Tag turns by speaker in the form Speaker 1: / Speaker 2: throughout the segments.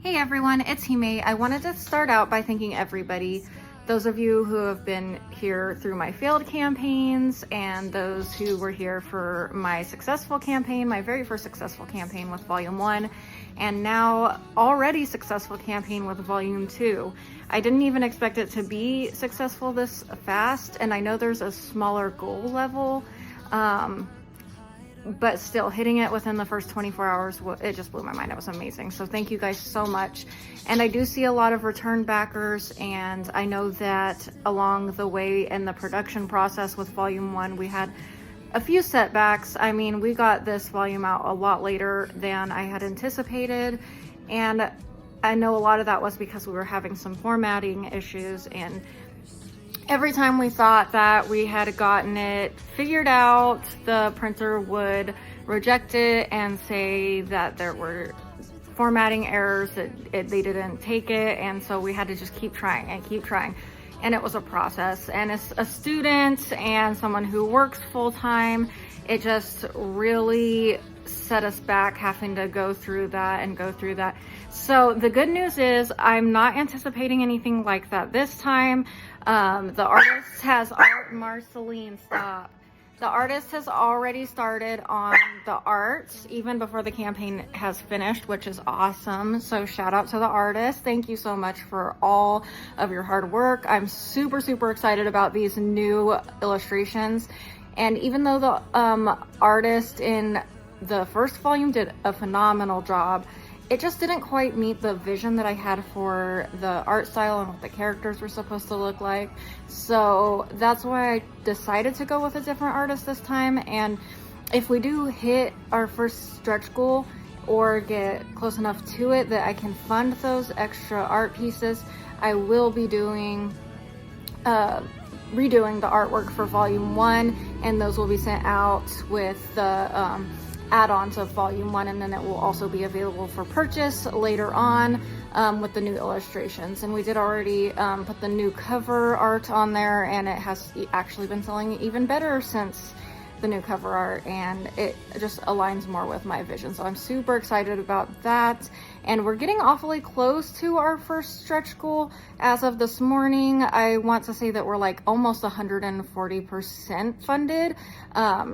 Speaker 1: Hey everyone, it's Hime. I wanted to start out by thanking everybody, those of you who have been here through my failed campaigns and those who were here for my successful campaign, my very first successful campaign with Volume 1, and now already successful campaign with Volume 2. I didn't even expect it to be successful this fast, and I know there's a smaller goal level, but still hitting it within the first 24 hours, it just blew my mind. It was amazing. So thank you guys so much. And I do see a lot of return backers, and I know that along the way in the production process with Volume 1, we had a few setbacks. I mean, we got this volume out a lot later than I had anticipated, and I know a lot of that was because we were having some formatting issues, and every time we thought that we had gotten it figured out, the printer would reject it and say that there were formatting errors, that they didn't take it, and so we had to just keep trying and keep trying. And it was a process. And as a student and someone who works full-time, it just really set us back having to go through that and go through that. So the good news is I'm not anticipating anything like that this time. The artist has Marceline, stop. The artist has already started on the art even before the campaign has finished, which is awesome. So shout out to the artist. Thank you so much for all of your hard work. I'm super, super excited about these new illustrations. And even though the artist in the first volume did a phenomenal job, it just didn't quite meet the vision that I had for the art style and what the characters were supposed to look like. So that's why I decided to go with a different artist this time. And if we do hit our first stretch goal or get close enough to it that I can fund those extra art pieces, I will be doing redoing the artwork for Volume 1, and those will be sent out with the add-ons of Volume 1, and then it will also be available for purchase later on with the new illustrations. And we did already put the new cover art on there, and it has actually been selling even better since the new cover art, and it just aligns more with my vision. So I'm super excited about that. And we're getting awfully close to our first stretch goal. As of this morning, I want to say that we're like almost 140% funded.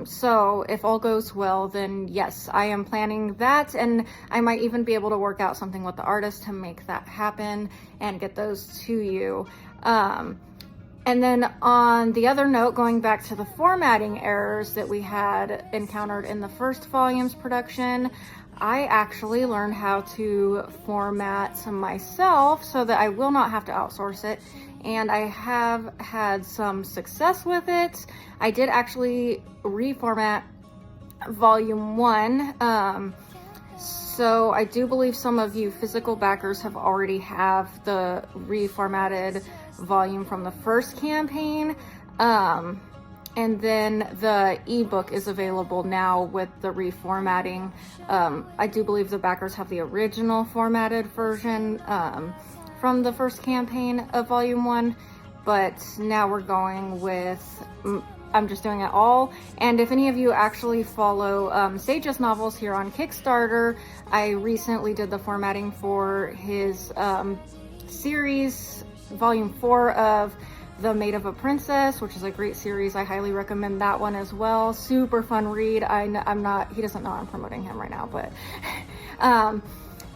Speaker 1: So if all goes well, then yes, I am planning that, and I might even be able to work out something with the artist to make that happen and get those to you. And then on the other note, going back to the formatting errors that we had encountered in the first volume's production, I actually learned how to format myself so that I will not have to outsource it. And I have had some success with it. I did actually reformat Volume 1. So I do believe some of you physical backers have already have the reformatted volume from the first campaign. And then the ebook is available now with the reformatting. I do believe the backers have the original formatted version from the first campaign of Volume 1, but now we're going with, I'm just doing it all. And if any of you actually follow Sage's novels here on Kickstarter, I recently did the formatting for his series, Volume 4 of The Maid of a Princess, which is a great series. I highly recommend that one as well. Super fun read. I'm not, he doesn't know I'm promoting him right now, but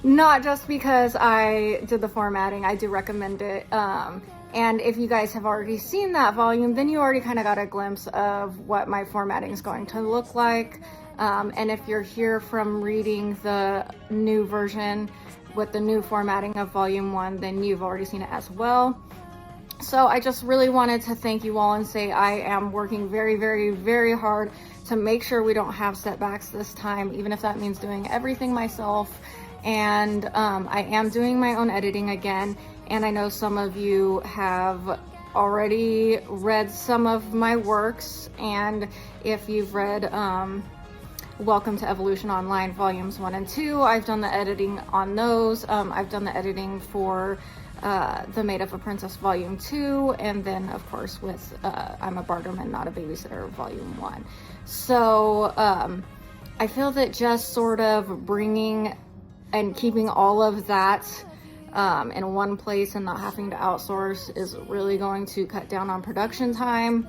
Speaker 1: not just because I did the formatting, I do recommend it. And if you guys have already seen that volume, then you already kind of got a glimpse of what my formatting is going to look like. And if you're here from reading the new version with the new formatting of Volume 1, then you've already seen it as well. So I just really wanted to thank you all and say I am working very, very, very hard to make sure we don't have setbacks this time, even if that means doing everything myself. And I am doing my own editing again. And I know some of you have already read some of my works. And if you've read Welcome to Evolution Online Volumes 1 and 2, I've done the editing on those. I've done the editing for The Maid of a Princess Volume 2, and then of course with I'm a Barterman, Not a Babysitter Volume 1. So I feel that just sort of bringing and keeping all of that in one place and not having to outsource is really going to cut down on production time.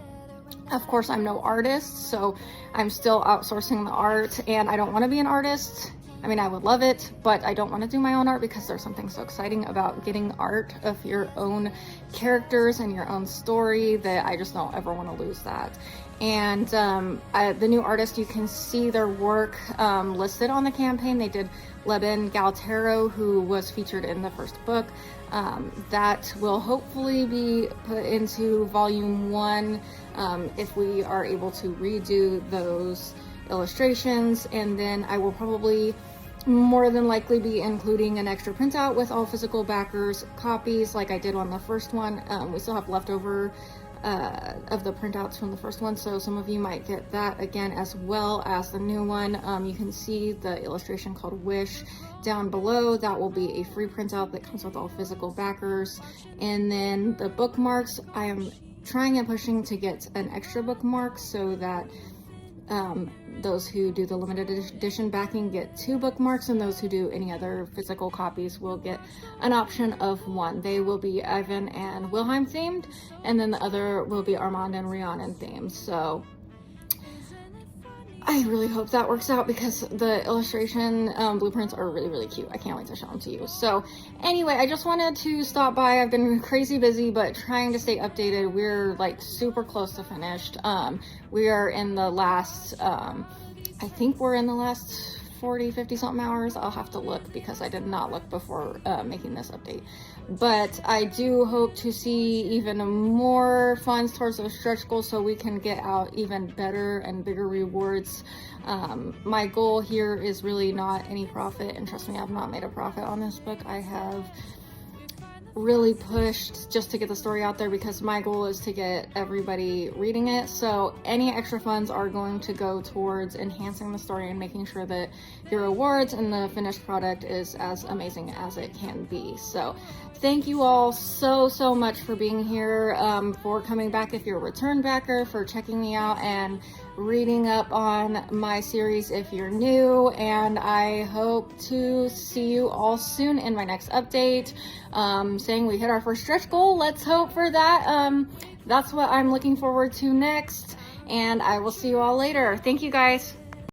Speaker 1: Of course, I'm no artist, so I'm still outsourcing the art, and I don't want to be an artist. I mean, I would love it, but I don't want to do my own art because there's something so exciting about getting art of your own characters and your own story that I just don't ever want to lose that. And the new artist, you can see their work listed on the campaign. They did Leben Galtero, who was featured in the first book. That will hopefully be put into volume 1 if we are able to redo those illustrations. And then I will probably more than likely be including an extra printout with all physical backers copies like I did on the first one. We still have leftover of the printouts from the first one, so some of you might get that again, as well as the new one. You can see the illustration called Wish down below. That will be a free printout that comes with all physical backers. And then the bookmarks, I am trying and pushing to get an extra bookmark so that those who do the limited edition backing get 2 bookmarks, and those who do any other physical copies will get an option of 1. They will be Ivan and Wilhelm themed, and then the other will be Armand and Rhiannon themed. So I really hope that works out because the illustration blueprints are really, really cute. I can't wait to show them to you. So anyway, I just wanted to stop by. I've been crazy busy, but trying to stay updated. We're like super close to finished. We are in the last, I think we're in the last 40, 50 something hours. I'll have to look because I did not look before making this update. But I do hope to see even more funds towards those stretch goals so we can get out even better and bigger rewards. My goal here is really not any profit, and trust me, I've not made a profit on this book. I have really pushed just to get the story out there because my goal is to get everybody reading it. So any extra funds are going to go towards enhancing the story and making sure that your rewards and the finished product is as amazing as it can be. So thank you all so much for being here, for coming back if you're a return backer, for checking me out and reading up on my series if you're new, and I hope to see you all soon in my next update. Saying we hit our first stretch goal, let's hope for that. That's what I'm looking forward to next, and I will see you all later. Thank you guys.